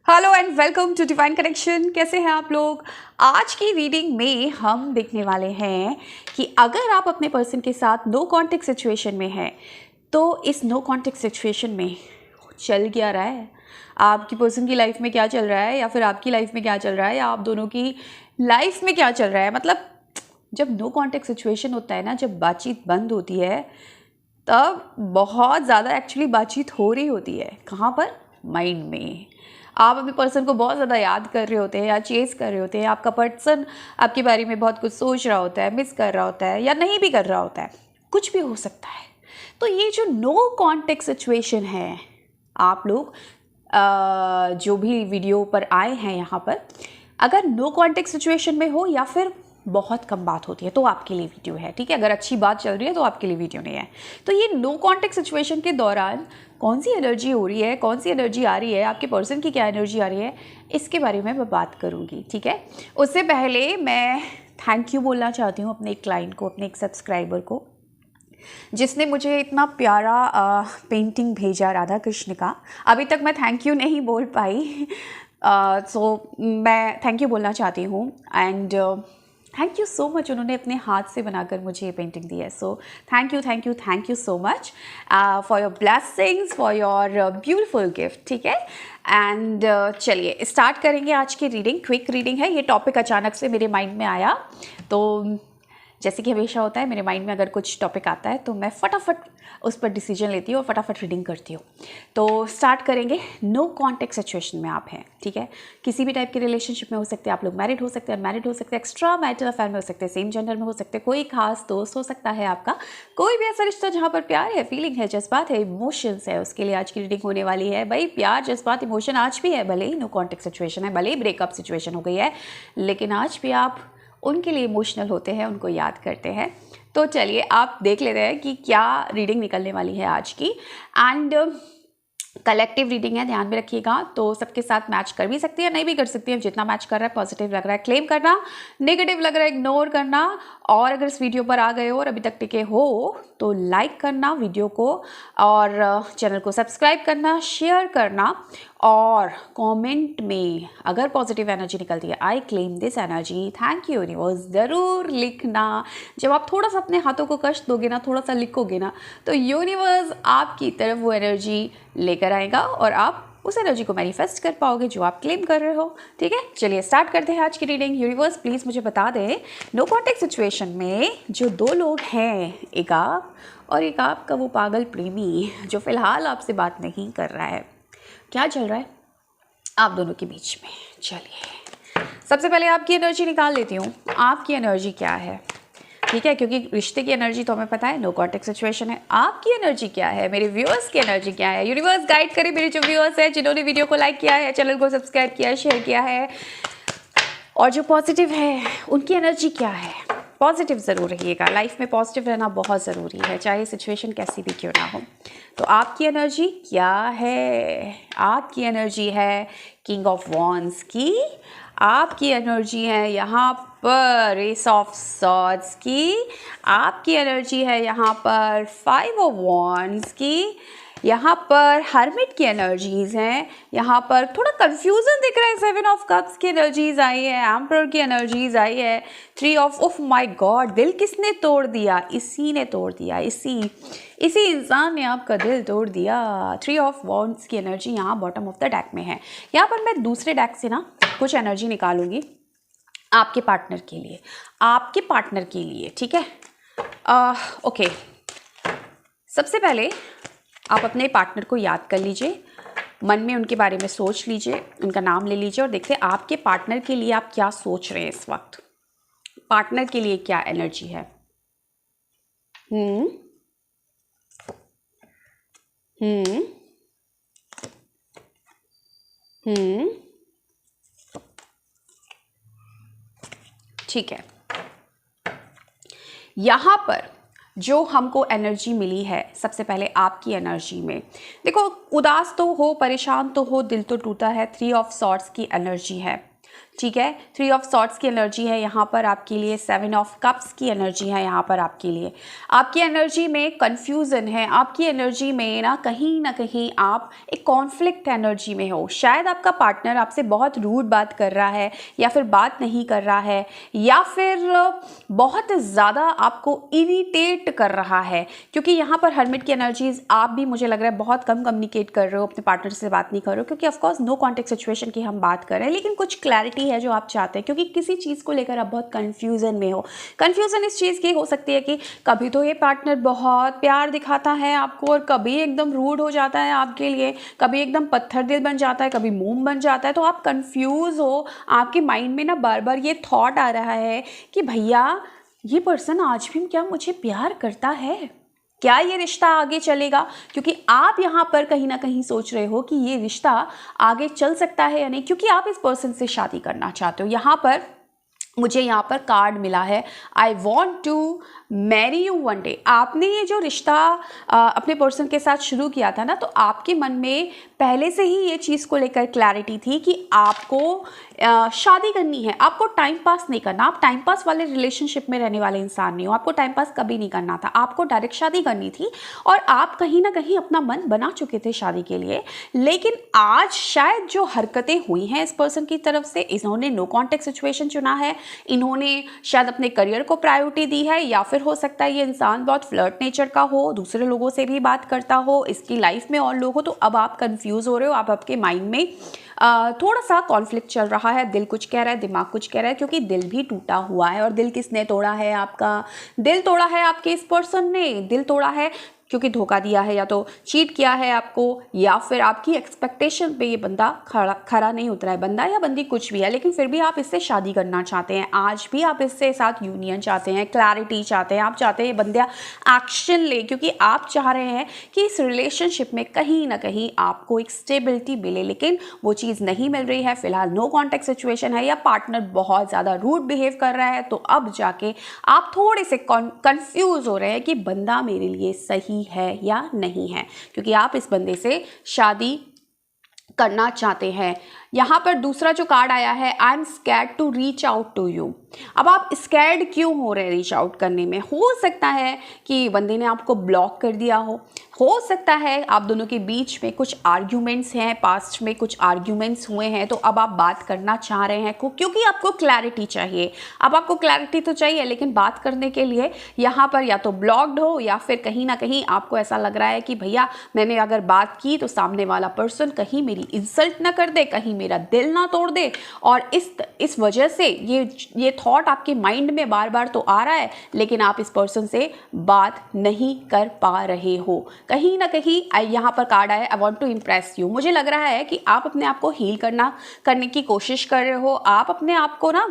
Hello and welcome to divine connection. कैसे हैं आप लोग। आज की रीडिंग में हम देखने वाले हैं कि अगर आप अपने पर्सन के साथ नो कॉन्टेक्ट सिचुएशन में हैं तो इस नो कॉन्टेक्ट सिचुएशन में चल क्या रहा है, आपकी पर्सन की लाइफ में क्या चल रहा है या फिर आपकी लाइफ में क्या चल रहा है या आप दोनों की लाइफ में क्या चल रहा है। मतलब जब नो कॉन्टेक्ट सिचुएशन होता है ना, जब बातचीत बंद होती है तब बहुत ज़्यादा एक्चुअली बातचीत हो रही होती है। कहाँ पर? माइंड में। आप अपने पर्सन को बहुत ज़्यादा याद कर रहे होते हैं या चेस कर रहे होते हैं। आपका पर्सन आपके बारे में बहुत कुछ सोच रहा होता है, मिस कर रहा होता है या नहीं भी कर रहा होता है, कुछ भी हो सकता है। तो ये जो नो कॉन्टेक्ट सिचुएशन है, आप लोग जो भी वीडियो पर आए हैं यहाँ पर, अगर नो कॉन्टेक्ट सिचुएशन में हो या फिर बहुत कम बात होती है तो आपके लिए वीडियो है, ठीक है। अगर अच्छी बात चल रही है तो आपके लिए वीडियो नहीं है। तो ये नो कॉन्टेक्ट सिचुएशन के दौरान कौन सी एनर्जी हो रही है, कौन सी एनर्जी आ रही है, आपके पर्सन की क्या एनर्जी आ रही है, इसके बारे में मैं बात करूँगी, ठीक है। उससे पहले मैं थैंक यू बोलना चाहती हूँ अपने एक क्लाइंट को, अपने एक सब्सक्राइबर को, जिसने मुझे इतना प्यारा पेंटिंग भेजा राधा कृष्ण का। अभी तक मैं थैंक यू नहीं बोल पाई, सो मैं थैंक यू बोलना चाहती हूँ। And thank you so much, उन्होंने अपने हाथ से बनाकर मुझे ये पेंटिंग दी है। सो thank you so much for your blessings, for your beautiful gift, ठीक है। एंड चलिए स्टार्ट करेंगे आज की रीडिंग। क्विक रीडिंग है, ये टॉपिक अचानक से मेरे माइंड में आया, तो जैसे कि हमेशा होता है मेरे माइंड में अगर कुछ टॉपिक आता है तो मैं फटाफट उस पर डिसीजन लेती हूँ और फटाफट रीडिंग करती हूँ। तो स्टार्ट करेंगे। नो कॉन्टेक्ट सिचुएशन में आप हैं, ठीक है। किसी भी टाइप के रिलेशनशिप में हो सकते हैं आप लोग, मैरिड हो सकते हैं, अनमैरिड हो सकते हैं, एक्स्ट्रा मैरिटल अफेयर में हो सकते हैं, सेम जेंडर में हो सकते हैं, कोई खास दोस्त हो सकता है आपका, कोई भी ऐसा रिश्ता जहाँ पर प्यार है, फीलिंग है, जज्बात है, इमोशंस है, उसके लिए आज की रीडिंग होने वाली है। भाई प्यार, जज्बात, इमोशन आज भी है, भले ही नो कॉन्टेक्ट सिचुएशन है, भले ही ब्रेकअप सिचुएशन हो गई है, लेकिन आज भी आप उनके लिए इमोशनल होते हैं, उनको याद करते हैं। तो चलिए आप देख लेते हैं कि क्या रीडिंग निकलने वाली है आज की। एंड कलेक्टिव रीडिंग है, ध्यान में रखिएगा। तो सबके साथ मैच कर भी सकती है, नहीं भी कर सकती है। जितना मैच कर रहा है, पॉजिटिव लग रहा है क्लेम करना, नेगेटिव लग रहा है इग्नोर करना। और अगर इस वीडियो पर आ गए हो और अभी तक टिके हो तो लाइक करना वीडियो को, और चैनल को सब्सक्राइब करना, शेयर करना, और कमेंट में अगर पॉजिटिव एनर्जी निकलती है, I claim this energy, thank you universe, ज़रूर लिखना। जब आप थोड़ा सा अपने हाथों को कष्ट दोगे ना, थोड़ा सा लिखोगे ना, तो यूनिवर्स आपकी तरफ वो एनर्जी लेकर आएगा और आप उस एनर्जी को मैनिफेस्ट कर पाओगे जो आप क्लेम कर रहे हो, ठीक है। चलिए स्टार्ट करते हैं आज की रीडिंग। यूनिवर्स प्लीज़ मुझे बता दें, नो कॉन्टेक्ट सिचुएशन में जो दो लोग हैं, एक आप और एक आपका वो पागल प्रेमी जो फ़िलहाल आपसे बात नहीं कर रहा है, क्या चल रहा है आप दोनों के बीच में। चलिए सबसे पहले आपकी एनर्जी निकाल लेती हूँ। आपकी एनर्जी क्या है, ठीक है, क्योंकि रिश्ते की एनर्जी तो हमें पता है, नो कॉन्टेक्ट सिचुएशन है। आपकी एनर्जी क्या है, मेरे व्यूअर्स की एनर्जी क्या है। यूनिवर्स गाइड करे मेरे जो व्यूअर्स हैं, जिन्होंने वीडियो को लाइक किया है, चैनल को सब्सक्राइब किया है, शेयर किया है, और जो पॉजिटिव है उनकी एनर्जी क्या है। पॉजिटिव ज़रूर रहिएगा, लाइफ में पॉजिटिव रहना बहुत ज़रूरी है, चाहे सिचुएशन कैसी भी क्यों ना हो। तो आपकी एनर्जी क्या है? आपकी एनर्जी है किंग ऑफ वॉन्ड्स की, आपकी एनर्जी है यहाँ पर एस ऑफ सॉर्ड्स की, आपकी एनर्जी है यहाँ पर फाइव ऑफ वॉन्ड्स की, यहाँ पर हर्मिट की एनर्जीज़ हैं, यहाँ पर थोड़ा कंफ्यूजन दिख रहा है, सेवन ऑफ कप्स की एनर्जीज आई है, एम्परर की एनर्जीज आई है, थ्री ऑफ माय गॉड, दिल किसने तोड़ दिया? इसी ने तोड़ दिया, इसी इंसान ने आपका दिल तोड़ दिया। थ्री ऑफ वॉन्ड्स की एनर्जी यहाँ बॉटम ऑफ द डेक में है। यहाँ पर मैं दूसरे डेक से ना कुछ एनर्जी निकालूंगी आपके पार्टनर के लिए, आपके पार्टनर के लिए, ठीक है। ओके, सबसे पहले आप अपने पार्टनर को याद कर लीजिए, मन में उनके बारे में सोच लीजिए, उनका नाम ले लीजिए और देखते हैं आपके पार्टनर के लिए आप क्या सोच रहे हैं इस वक्त। पार्टनर के लिए क्या एनर्जी है? ठीक है, यहाँ पर जो हमको एनर्जी मिली है, सबसे पहले आपकी एनर्जी में देखो, उदास तो हो, परेशान तो हो, दिल तो टूटा है, थ्री ऑफ सॉर्ड्स की एनर्जी है, ठीक है। 3 ऑफ सॉर्ड्स की एनर्जी है यहाँ पर आपके लिए, 7 ऑफ कप्स की एनर्जी है यहाँ पर आपके लिए। आपकी एनर्जी में कन्फ्यूज़न है, आपकी एनर्जी में ना कहीं आप एक कॉन्फ्लिक्ट एनर्जी में हो। शायद आपका पार्टनर आपसे बहुत रूड बात कर रहा है, या फिर बात नहीं कर रहा है, या फिर बहुत ज़्यादा आपको इरिटेट कर रहा है, क्योंकि यहाँ पर हर्मिट की एनर्जीज, आप भी मुझे लग रहा है बहुत कम कम्युनिकेट कर रहे हो, अपने पार्टनर से बात नहीं कर रहे हो, क्योंकि ऑफकोर्स नो कॉन्टेक्ट सिचुएशन की हम बात कर रहे हैं, लेकिन कुछ क्लैरिटी है जो आप चाहते हैं, क्योंकि किसी चीज़ को लेकर आप बहुत कन्फ्यूज़न में हो। कन्फ्यूज़न इस चीज़ की हो सकती है कि कभी तो ये पार्टनर बहुत प्यार दिखाता है आपको, और कभी एकदम रूड हो जाता है आपके लिए, कभी एकदम पत्थर दिल बन जाता है, कभी मोम बन जाता है। तो आप कंफ्यूज हो, आपके माइंड में ना बार बार ये थॉट आ रहा है कि भैया ये पर्सन आज भी क्या मुझे प्यार करता है, क्या ये रिश्ता आगे चलेगा, क्योंकि आप यहाँ पर कहीं ना कहीं सोच रहे हो कि ये रिश्ता आगे चल सकता है या नहीं, क्योंकि आप इस पर्सन से शादी करना चाहते हो। यहाँ पर मुझे यहाँ पर कार्ड मिला है, I want to marry you one day. आपने ये जो रिश्ता अपने पर्सन के साथ शुरू किया था ना, तो आपके मन में पहले से ही ये चीज़ को लेकर क्लैरिटी थी कि आपको शादी करनी है, आपको टाइम पास नहीं करना। आप टाइम पास वाले रिलेशनशिप में रहने वाले इंसान नहीं हो, आपको टाइम पास कभी नहीं करना था, आपको डायरेक्ट शादी करनी थी, और आप कहीं ना कहीं अपना मन बना चुके थे शादी के लिए। लेकिन आज शायद जो हरकतें हुई हैं इस पर्सन की तरफ से, इन्होंने नो कॉन्टेक्ट सिचुएशन चुना है, इन्होंने शायद अपने करियर को प्रायोरिटी दी है, या फिर हो सकता है ये इंसान बहुत फ्लर्ट नेचर का हो, दूसरे लोगों से भी बात करता हो, इसकी लाइफ में और लोग हो। तो अब आप कंफ्यूज हो रहे हो, आप आपके माइंड में थोड़ा सा कॉन्फ्लिक्ट चल रहा है, दिल कुछ कह रहा है, दिमाग कुछ कह रहा है, क्योंकि दिल भी टूटा हुआ है। और दिल किसने तोड़ा है? आपका दिल तोड़ा है आपके इस पर्सन ने। दिल तोड़ा है क्योंकि धोखा दिया है, या तो चीट किया है आपको, या फिर आपकी एक्सपेक्टेशन पे ये बंदा खरा नहीं उतरा है, बंदा या बंदी कुछ भी है, लेकिन फिर भी आप इससे शादी करना चाहते हैं। आज भी आप इससे साथ यूनियन चाहते हैं, क्लैरिटी चाहते हैं, आप चाहते हैं ये बंदा एक्शन ले, क्योंकि आप चाह रहे हैं कि इस रिलेशनशिप में कहीं ना कहीं आपको एक स्टेबिलिटी मिले, लेकिन वो चीज़ नहीं मिल रही है। फिलहाल नो कॉन्टेक्ट सिचुएशन है, या पार्टनर बहुत ज़्यादा रूड बिहेव कर रहा है, तो अब जाके आप थोड़े से कन्फ्यूज़ हो रहे हैं कि बंदा मेरे लिए सही है या नहीं है, क्योंकि आप इस बंदे से शादी करना चाहते हैं। यहाँ पर दूसरा जो कार्ड आया है, I am scared to reach out to you. अब आप स्कैर्ड क्यों हो रहे हैं रीच आउट करने में? हो सकता है कि बंदे ने आपको ब्लॉक कर दिया हो सकता है आप दोनों के बीच में कुछ आर्ग्यूमेंट्स हैं, पास्ट में कुछ आर्ग्यूमेंट्स हुए हैं, तो अब आप बात करना चाह रहे हैं क्योंकि आपको क्लैरिटी चाहिए। अब आपको क्लैरिटी तो चाहिए, लेकिन बात करने के लिए यहाँ पर या तो ब्लॉक्ड हो, या फिर कहीं ना कहीं आपको ऐसा लग रहा है कि भैया मैंने अगर बात की तो सामने वाला पर्सन कहीं मेरी इंसल्ट ना कर दे, कहीं मेरा दिल ना तोड़ दे। और इस वजह से ये थॉट आपके माइंड में बार बार तो आ रहा है, लेकिन आप इस पर्सन से बात नहीं कर पा रहे हो। कहीं ना कहीं यहाँ पर कार्ड आया, I want to impress you. मुझे लग रहा है कि आप अपने आप को हील करने की कोशिश कर रहे हो। आप अपने आप को ना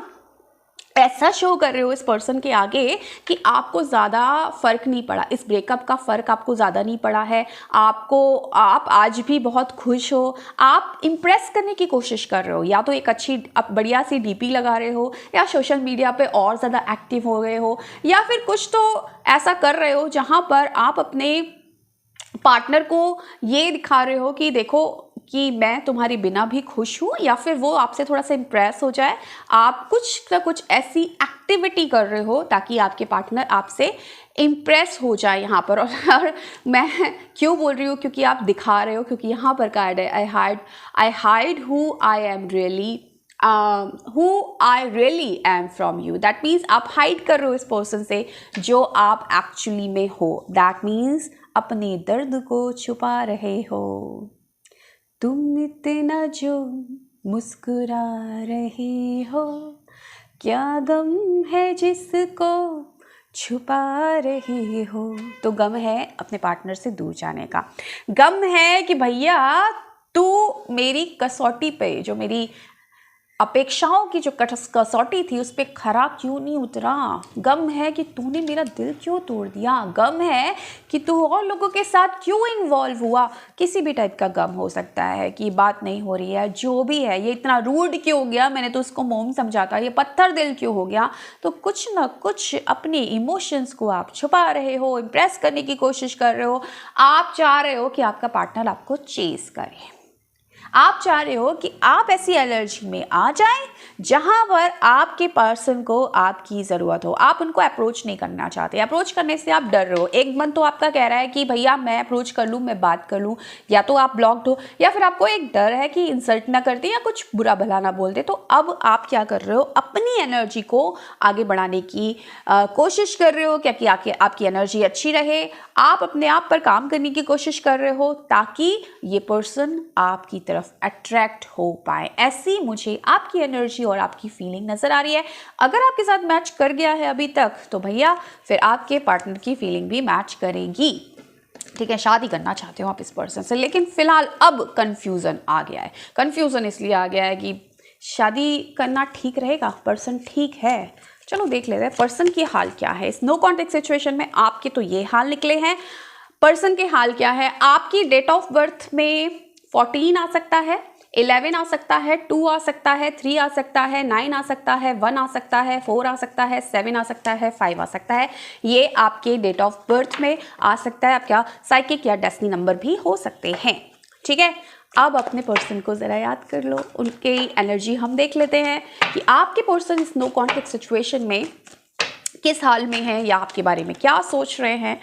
ऐसा शो कर रहे हो इस पर्सन के आगे कि आपको ज़्यादा फ़र्क नहीं पड़ा, इस ब्रेकअप का फ़र्क आपको ज़्यादा नहीं पड़ा है। आप आज भी बहुत खुश हो, आप इम्प्रेस करने की कोशिश कर रहे हो, या तो एक अच्छी बढ़िया सी डीपी लगा रहे हो, या सोशल मीडिया पे और ज़्यादा एक्टिव हो गए हो, या फिर कुछ तो ऐसा कर रहे हो जहाँ पर आप अपने पार्टनर को ये दिखा रहे हो कि देखो कि मैं तुम्हारे बिना भी खुश हूँ, या फिर वो आपसे थोड़ा सा इम्प्रेस हो जाए। आप कुछ ना कुछ ऐसी एक्टिविटी कर रहे हो ताकि आपके पार्टनर आपसे इम्प्रेस हो जाए यहाँ पर। और मैं क्यों बोल रही हूँ? क्योंकि आप दिखा रहे हो, क्योंकि यहाँ पर कार्ड है, आई hide who I am really who I really am from you। That means आप हाइड कर रहे हो इस पर्सन से जो आप एक्चुअली में हो। That means अपने दर्द को छुपा रहे हो। तुम इतना जो मुस्कुरा रहे हो, क्या गम है जिसको छुपा रहे हो? तो गम है अपने पार्टनर से दूर जाने का। गम है कि भैया तू मेरी कसौटी पे, जो मेरी अपेक्षाओं की जो कसौटी थी उस पर खरा क्यों नहीं उतरा। गम है कि तूने मेरा दिल क्यों तोड़ दिया। गम है कि तू और लोगों के साथ क्यों इन्वॉल्व हुआ। किसी भी टाइप का गम हो सकता है कि बात नहीं हो रही है, जो भी है, ये इतना रूड क्यों हो गया, मैंने तो उसको मोम समझा था, ये पत्थर दिल क्यों हो गया। तो कुछ ना कुछ अपने इमोशंस को आप छुपा रहे हो, इम्प्रेस करने की कोशिश कर रहे हो। आप चाह रहे हो कि आपका पार्टनर आपको चेस करे, आप चाह रहे हो कि आप ऐसी एनर्जी में आ जाएं जहां पर आपके पर्सन को आपकी ज़रूरत हो। आप उनको अप्रोच नहीं करना चाहते, अप्रोच करने से आप डर रहे हो। एक मन तो आपका कह रहा है कि भैया मैं अप्रोच कर लूँ, मैं बात कर लूँ, या तो आप ब्लॉक्ड हो या फिर आपको एक डर है कि इंसल्ट ना कर दे या कुछ बुरा भला ना बोल दे। तो अब आप क्या कर रहे हो, अपनी एनर्जी को आगे बढ़ाने की कोशिश कर रहे हो, क्या कि आपकी एनर्जी अच्छी रहे। आप अपने आप पर काम करने की कोशिश कर रहे हो ताकि ये पर्सन आपकी तरफ अट्रैक्ट हो पाए। ऐसी मुझे आपकी एनर्जी और आपकी फीलिंग नज़र आ रही है। अगर आपके साथ मैच कर गया है अभी तक तो भैया फिर आपके पार्टनर की फीलिंग भी मैच करेगी। ठीक है, शादी करना चाहते हो आप इस पर्सन से, लेकिन फिलहाल अब कन्फ्यूज़न आ गया है। कन्फ्यूज़न इसलिए आ गया है कि शादी करना ठीक रहेगा, पर्सन ठीक है। चलो देख लेते हैं पर्सन की हाल क्या है इस नो कॉन्टेक्ट सिचुएशन में। आपके तो ये हाल निकले हैं, पर्सन के हाल क्या है। आपकी डेट ऑफ बर्थ में 14 आ सकता है, 11 आ सकता है, 2 आ सकता है, 3 आ सकता है, 9 आ सकता है, 1 आ सकता है, 4 आ सकता है, 7 आ सकता है, 5 आ सकता है। ये आपके डेट ऑफ बर्थ में आ सकता है। आपका साइकिक या डेस्टिनी नंबर भी हो सकते हैं। ठीक है, अब अपने पर्सन को ज़रा याद कर लो, उनकी एनर्जी हम देख लेते हैं कि आपके पर्सन इस नो कॉन्टेक्ट सिचुएशन में किस हाल में है या आपके बारे में क्या सोच रहे हैं।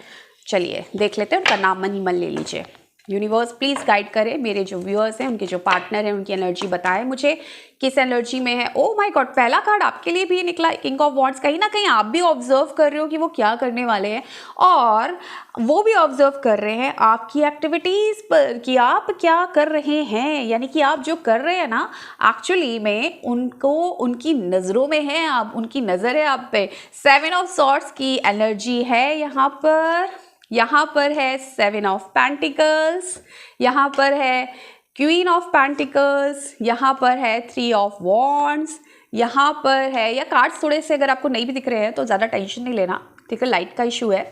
चलिए देख लेते हैं, उनका नाम मन ही मन ले लीजिए। यूनिवर्स प्लीज़ गाइड करें मेरे जो व्यूअर्स हैं, उनके जो पार्टनर हैं, उनकी एनर्जी बताएं मुझे किस एनर्जी में है। ओह माय गॉड, पहला कार्ड आपके लिए भी निकला, किंग ऑफ वॉन्ड्स। कहीं ना कहीं आप भी ऑब्जर्व कर रहे हो कि वो क्या करने वाले हैं और वो भी ऑब्जर्व कर रहे हैं आपकी एक्टिविटीज़ पर कि आप क्या कर रहे हैं। यानी कि आप जो कर रहे हैं ना एक्चुअली में उनको उनकी नज़रों में है, आप उनकी नज़र है आप पे। 7 ऑफ सॉर्ड्स की एनर्जी है यहाँ पर है 7 ऑफ पेंटिकल्स, यहाँ पर है क्वीन ऑफ पेंटिकल्स, यहाँ पर है 3 ऑफ वॉन्ड्स, यहाँ पर है, या कार्ड्स थोड़े से अगर आपको नहीं भी दिख रहे हैं तो ज़्यादा टेंशन नहीं लेना, ठीक है, लाइट का इशू है।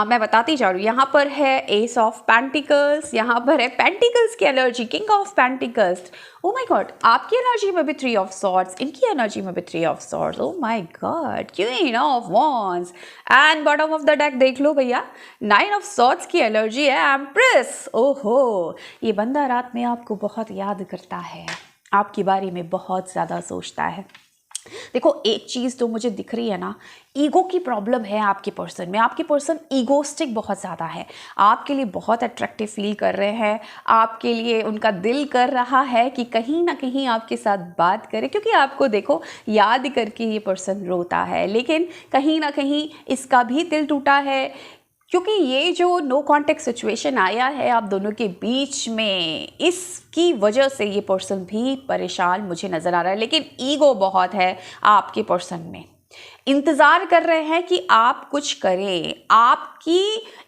मैं बताती जा रही हूँ। यहाँ पर है एस ऑफ पेंटिकल्स, यहाँ पर है पेंटिकल्स की energy, king of pentacles. Oh my God, आपकी एनर्जी में भी 3 ऑफ सॉर्ड्स, इनकी एनर्जी में भी 3 of swords. Oh my God, queen of wands and bottom of the deck देख लो भैया, 9 ऑफ सॉर्ड्स की एनर्जी है एम्प्रेस। ओहो, ये बंदा रात में आपको बहुत याद करता है, आपके बारे में बहुत ज़्यादा सोचता है। देखो एक चीज़ तो मुझे दिख रही है ना, ईगो की प्रॉब्लम है आपके पर्सन में। आपके पर्सन ईगोस्टिक बहुत ज़्यादा है, आपके लिए बहुत अट्रैक्टिव फील कर रहे हैं, आपके लिए उनका दिल कर रहा है कि कहीं ना कहीं आपके साथ बात करे, क्योंकि आपको देखो याद करके ये पर्सन रोता है, लेकिन कहीं ना कहीं इसका भी दिल टूटा है क्योंकि ये जो नो कॉन्टेक्ट सिचुएशन आया है आप दोनों के बीच में, इसकी वजह से ये पर्सन भी परेशान मुझे नज़र आ रहा है। लेकिन ईगो बहुत है आपके पर्सन में, इंतज़ार कर रहे हैं कि आप कुछ करें, आपकी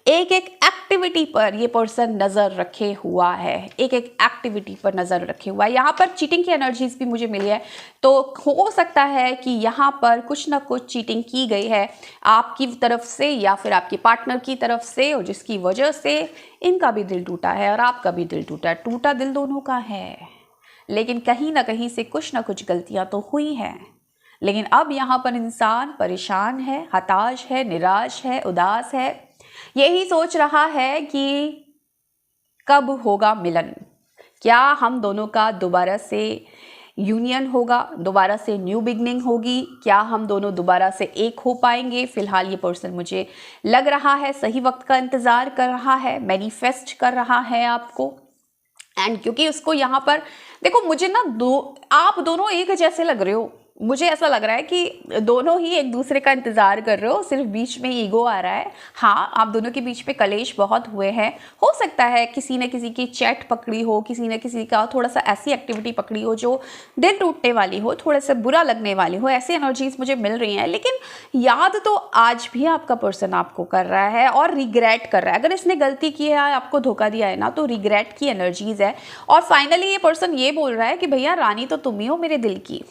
एक एक एक्टिविटी पर ये पर्सन नज़र रखे हुआ है, एक एक एक्टिविटी पर नज़र रखे हुआ है। यहाँ पर चीटिंग की एनर्जीज भी मुझे मिली है, तो हो सकता है कि यहाँ पर कुछ ना कुछ चीटिंग की गई है आपकी तरफ से या फिर आपके पार्टनर की तरफ से, और जिसकी वजह से इनका भी दिल टूटा है और आपका भी दिल टूटा है। टूटा दिल दोनों का है, लेकिन कहीं ना कहीं से कुछ ना कुछ गलतियाँ तो हुई हैं। लेकिन अब यहाँ पर इंसान परेशान है, हताश है, निराश है, उदास है, यही सोच रहा है कि कब होगा मिलन, क्या हम दोनों का दोबारा से यूनियन होगा, दोबारा से न्यू बिगनिंग होगी, क्या हम दोनों दोबारा से एक हो पाएंगे। फिलहाल ये पर्सन मुझे लग रहा है सही वक्त का इंतज़ार कर रहा है, मैनिफेस्ट कर रहा है आपको। एंड क्योंकि उसको यहाँ पर देखो, मुझे ना आप दोनों एक जैसे लग रहे हो, मुझे ऐसा लग रहा है कि दोनों ही एक दूसरे का इंतज़ार कर रहे हो, सिर्फ बीच में ईगो आ रहा है। हाँ, आप दोनों के बीच में कलेश बहुत हुए हैं, हो सकता है किसी न किसी की चैट पकड़ी हो, किसी न किसी का थोड़ा सा ऐसी एक्टिविटी पकड़ी हो जो दिल टूटने वाली हो, थोड़ा सा बुरा लगने वाली हो, ऐसी एनर्जीज मुझे मिल रही हैं। लेकिन याद तो आज भी आपका पर्सन आपको कर रहा है और रिग्रेट कर रहा है। अगर इसने गलती की है, आपको धोखा दिया है ना, तो रिग्रेट की एनर्जीज है। और फाइनली ये पर्सन ये बोल रहा है कि भैया रानी तो तुम ही हो मेरे दिल की,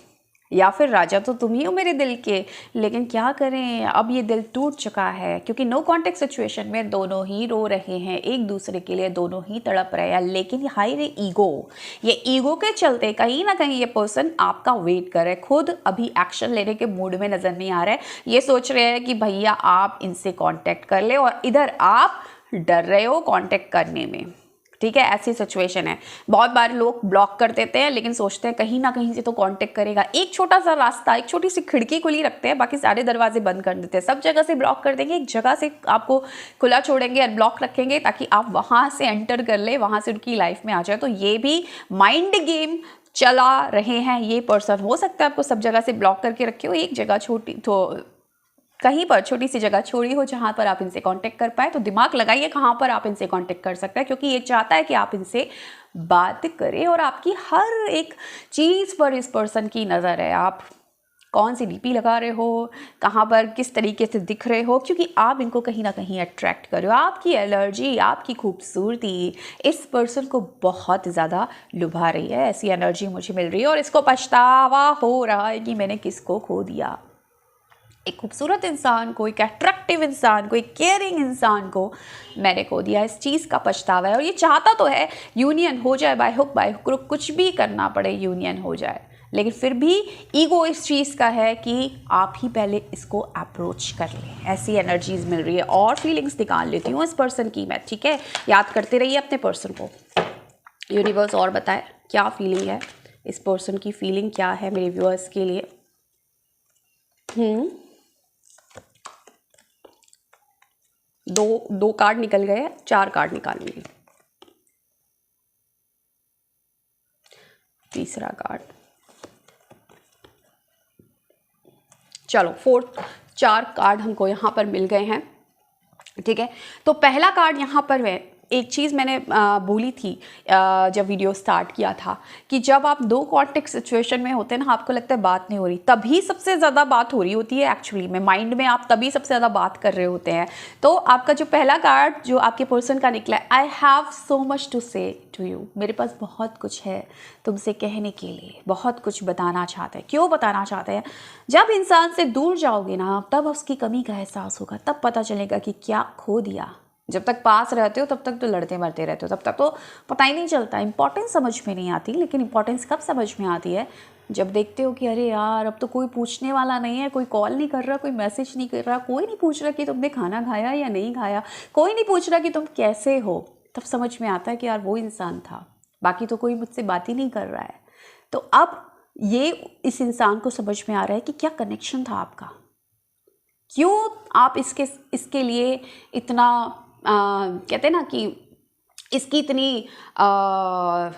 या फिर राजा तो तुम ही हो मेरे दिल के। लेकिन क्या करें, अब ये दिल टूट चुका है, क्योंकि नो कॉन्टेक्ट सिचुएशन में दोनों ही रो रहे हैं एक दूसरे के लिए, दोनों ही तड़प रहे हैं। लेकिन हाय रे ईगो, ये ईगो के चलते कहीं ना कहीं ये पर्सन आपका वेट कर रहे, खुद अभी एक्शन लेने के मूड में नज़र नहीं आ रहा है। ये सोच रहे हैं कि भैया आप इनसे कॉन्टेक्ट कर ले, और इधर आप डर रहे हो कॉन्टेक्ट करने में। ठीक है, ऐसी सिचुएशन है। बहुत बार लोग ब्लॉक कर देते हैं लेकिन सोचते हैं कहीं ना कहीं से तो कांटेक्ट करेगा। एक छोटा सा रास्ता, एक छोटी सी खिड़की खुली रखते हैं, बाकी सारे दरवाजे बंद कर देते हैं। सब जगह से ब्लॉक कर देंगे, एक जगह से आपको खुला छोड़ेंगे और ब्लॉक रखेंगे ताकि आप वहाँ से एंटर कर ले, वहाँ से उनकी लाइफ में आ जाए। तो ये भी माइंड गेम चला रहे हैं ये पर्सन। हो सकता है आपको सब जगह से ब्लॉक करके रखे हो, एक जगह छोटी तो कहीं पर छोटी सी जगह छोड़ी हो जहाँ पर आप इनसे कांटेक्ट कर पाए। तो दिमाग लगाइए कहाँ पर आप इनसे कांटेक्ट कर सकते हैं, क्योंकि ये चाहता है कि आप इनसे बात करें और आपकी हर एक चीज़ पर इस पर्सन की नज़र है। आप कौन सी डीपी लगा रहे हो, कहाँ पर किस तरीके से दिख रहे हो, क्योंकि आप इनको कहीं ना कहीं अट्रैक्ट कर रहे हो। आपकी एनर्जी, आपकी खूबसूरती इस पर्सन को बहुत ज़्यादा लुभा रही है, ऐसी एनर्जी मुझे मिल रही है। और इसको पछतावा हो रहा है कि मैंने किसको खो दिया। एक खूबसूरत इंसान को, एक अट्रैक्टिव इंसान को, एक केयरिंग इंसान को मैंने खो दिया। इस चीज़ का पछतावा है और ये चाहता तो है यूनियन हो जाए, बाय हुक बाय हुक, कुछ भी करना पड़े यूनियन हो जाए, लेकिन फिर भी ईगो इस चीज़ का है कि आप ही पहले इसको अप्रोच कर लें। ऐसी एनर्जीज मिल रही है और फीलिंग्स निकाल लेती हूँ इस पर्सन की मैं, ठीक है। याद करते रहिए अपने पर्सन को। यूनिवर्स और बताए क्या फीलिंग है इस पर्सन की, फीलिंग क्या है मेरे व्यूअर्स के लिए। दो कार्ड निकल गए, 4 कार्ड निकालूंगी। तीसरा कार्ड, चलो 4 कार्ड हमको यहाँ पर मिल गए हैं, ठीक है। तो पहला कार्ड यहाँ पर है, एक चीज़ मैंने बोली थी जब वीडियो स्टार्ट किया था कि जब आप 2 कॉन्टेक्ट सिचुएशन में होते हैं ना, आपको लगता है बात नहीं हो रही, तभी सबसे ज़्यादा बात हो रही होती है। एक्चुअली में माइंड में आप तभी सबसे ज़्यादा बात कर रहे होते हैं। तो आपका जो पहला कार्ड जो आपके पर्सन का निकला है, I have so much to say to you, मेरे पास बहुत कुछ है तुमसे कहने के लिए, बहुत कुछ बताना चाहते हैं। क्यों बताना चाहते हैं? जब इंसान से दूर जाओगे ना, तब उसकी कमी का एहसास होगा, तब पता चलेगा कि क्या खो दिया। जब तक पास रहते हो तब तक तो लड़ते मरते रहते हो, तब तक तो पता ही नहीं चलता, इंपॉर्टेंस समझ में नहीं आती। लेकिन इंपॉर्टेंस कब समझ में आती है? जब देखते हो कि अरे यार अब तो कोई पूछने वाला नहीं है, कोई कॉल नहीं कर रहा, कोई मैसेज नहीं कर रहा, कोई नहीं पूछ रहा कि तुमने खाना खाया या नहीं खाया, कोई नहीं पूछ रहा कि तुम कैसे हो। तब समझ में आता है कि यार वो इंसान था, बाकी तो कोई मुझसे बात ही नहीं कर रहा है। तो अब ये इस इंसान को समझ में आ रहा है कि क्या कनेक्शन था आपका, क्यों आप इसके लिए इतना कहते हैं ना कि इसकी इतनी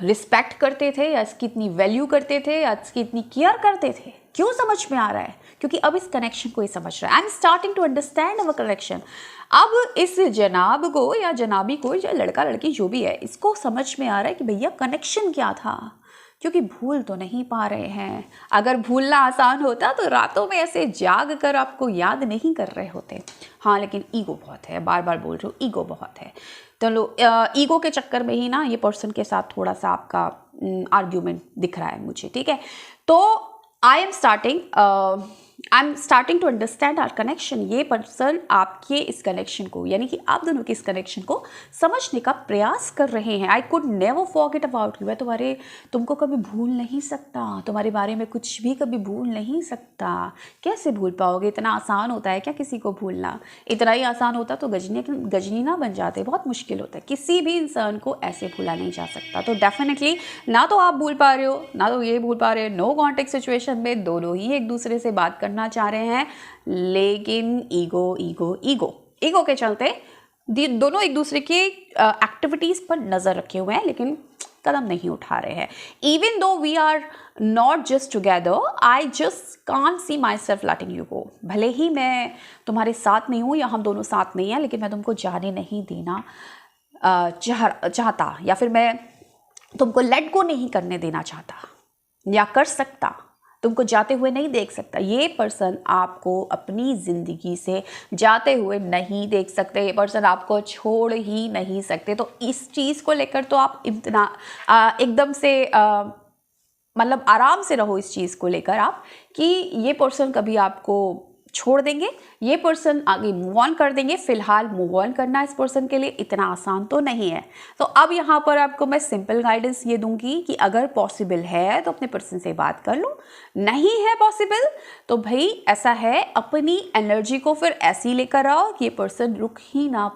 रिस्पेक्ट करते थे, या इसकी इतनी वैल्यू करते थे, या इसकी इतनी केयर करते थे। क्यों समझ में आ रहा है? क्योंकि अब इस कनेक्शन को ही समझ रहा है। I am starting to understand our connection. अब इस जनाब को या जनाबी को या लड़का लड़की जो भी है, इसको समझ में आ रहा है कि भैया कनेक्शन क्या था, क्योंकि भूल तो नहीं पा रहे हैं। अगर भूलना आसान होता तो रातों में ऐसे जाग कर आपको याद नहीं कर रहे होते। हाँ, लेकिन ईगो बहुत है, बार बार बोल रही हूँ, ईगो बहुत है। तो ईगो के चक्कर में ही ना ये पर्सन के साथ थोड़ा सा आपका आर्ग्यूमेंट दिख रहा है मुझे, ठीक है। तो I am starting to understand our connection. ये पर्सन आपके इस कनेक्शन को, यानी कि आप दोनों के इस कनेक्शन को समझने का प्रयास कर रहे हैं। I could never forget about you, मैं तुमको कभी भूल नहीं सकता, तुम्हारे बारे में कुछ भी कभी भूल नहीं सकता। कैसे भूल पाओगे? इतना आसान होता है क्या किसी को भूलना? इतना ही आसान होता तो गजनी ना बन जाते। बहुत मुश्किल होता है, किसी भी इंसान को ऐसे भूला नहीं जा सकता। तो डेफिनेटली ना तो आप भूल पा रहे हो, ना तो ये भूल पा रहे हो। नो कॉन्टेक्ट सिचुएशन में दोनों ही एक दूसरे से बात करना चाह रहे हैं, लेकिन ईगो के चलते दोनों एक दूसरे की एक्टिविटीज पर नजर रखे हुए हैं, लेकिन कदम नहीं उठा रहे हैं। Even though we are not just together, I just can't see myself letting you go. भले ही मैं तुम्हारे साथ नहीं हूँ या हम दोनों साथ नहीं हैं, लेकिन मैं तुमको जाने नहीं देना चाहता, या फिर मैं तुमको लेट गो नहीं करने देना चाहता या कर सकता, तुमको जाते हुए नहीं देख सकता। ये पर्सन आपको अपनी ज़िंदगी से जाते हुए नहीं देख सकते, ये पर्सन आपको छोड़ ही नहीं सकते। तो इस चीज़ को लेकर तो आप इतना एकदम से मतलब आराम से रहो इस चीज़ को लेकर आप, कि ये पर्सन कभी आपको छोड़ देंगे, ये पर्सन आगे मूव ऑन कर देंगे। फिलहाल मूव ऑन करना इस पर्सन के लिए इतना आसान तो नहीं है। तो अब यहाँ पर आपको मैं सिंपल गाइडेंस ये दूंगी कि अगर पॉसिबल है तो अपने पर्सन से बात कर लो, नहीं है पॉसिबल तो भाई ऐसा है, अपनी एनर्जी को फिर ऐसी लेकर आओ कि ये पर्सन रोक ही ना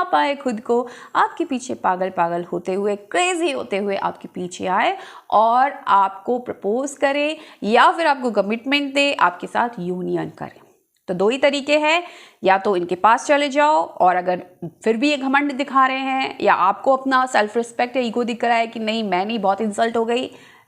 पाए खुद को, आपके पीछे पागल पागल होते हुए, क्रेजी होते हुए आपके पीछे आए और आपको प्रपोज करे या फिर आपको कमिटमेंट दे, आपके साथ यूनियन करे। तो दो ही तरीके हैं, या तो इनके पास चले जाओ और अगर फिर भी ये घमंड दिखा रहे हैं या आपको अपना सेल्फ रिस्पेक्ट या ईगो दिख रहा है कि नहीं मैं नहीं, बहुत इंसल्ट हो गई,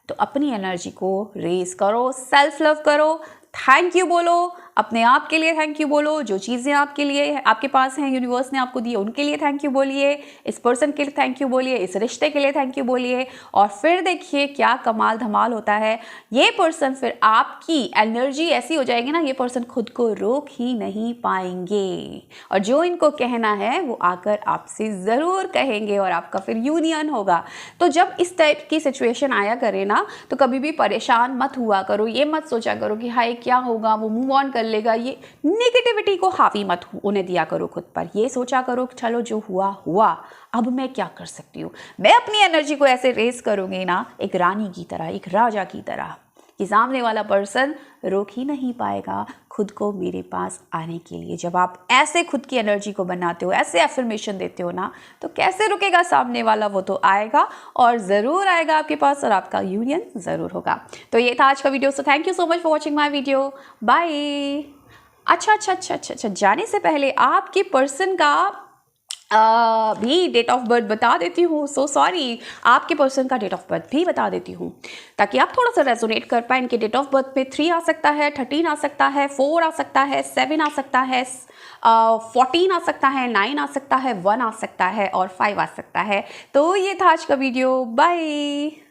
तो अपनी एनर्जी को रेज करो, सेल्फ लव करो, थैंक यू बोलो, अपने आप के लिए थैंक यू बोलो, जो चीज़ें आपके लिए आपके पास हैं यूनिवर्स ने आपको दी उनके लिए थैंक यू बोलिए, इस पर्सन के लिए थैंक यू बोलिए, इस रिश्ते के लिए थैंक यू बोलिए, और फिर देखिए क्या कमाल धमाल होता है। ये पर्सन फिर आपकी एनर्जी ऐसी हो जाएगी ना, ये पर्सन खुद को रोक ही नहीं पाएंगे और जो इनको कहना है वो आकर आपसे ज़रूर कहेंगे और आपका फिर यूनियन होगा। तो जब इस टाइप की सिचुएशन आया करे ना, तो कभी भी परेशान मत हुआ करो, ये मत सोचा करो कि हाय क्या होगा, वो मूव ऑन कर लेगा, ये नेगेटिविटी को हावी मत उन्हें दिया करो खुद पर। ये सोचा करो कि चलो जो हुआ हुआ, अब मैं क्या कर सकती हूँ। मैं अपनी एनर्जी को ऐसे रेस करूँगी ना, एक रानी की तरह, एक राजा की तरह, कि सामने वाला पर्सन रोक ही नहीं पाएगा खुद को मेरे पास आने के लिए। जब आप ऐसे खुद की एनर्जी को बनाते हो, ऐसे एफर्मेशन देते हो ना, तो कैसे रुकेगा सामने वाला, वो तो आएगा और ज़रूर आएगा आपके पास और आपका यूनियन ज़रूर होगा। तो ये था आज का video. So thank you so much for watching my video. Bye. अच्छा, जाने से पहले आपके पर्सन का भी डेट ऑफ बर्थ बता देती हूँ। सो सॉरी, आपके पर्सन का डेट ऑफ बर्थ भी बता देती हूँ ताकि आप थोड़ा सा रेजोनेट कर पाए। इनके डेट ऑफ बर्थ पे 3 आ सकता है, 13 आ सकता है, 4 आ सकता है, 7 आ सकता है, 14 आ सकता है, 9 आ सकता है, 1 आ सकता है और 5 आ सकता है। तो ये था आज का वीडियो। बाय।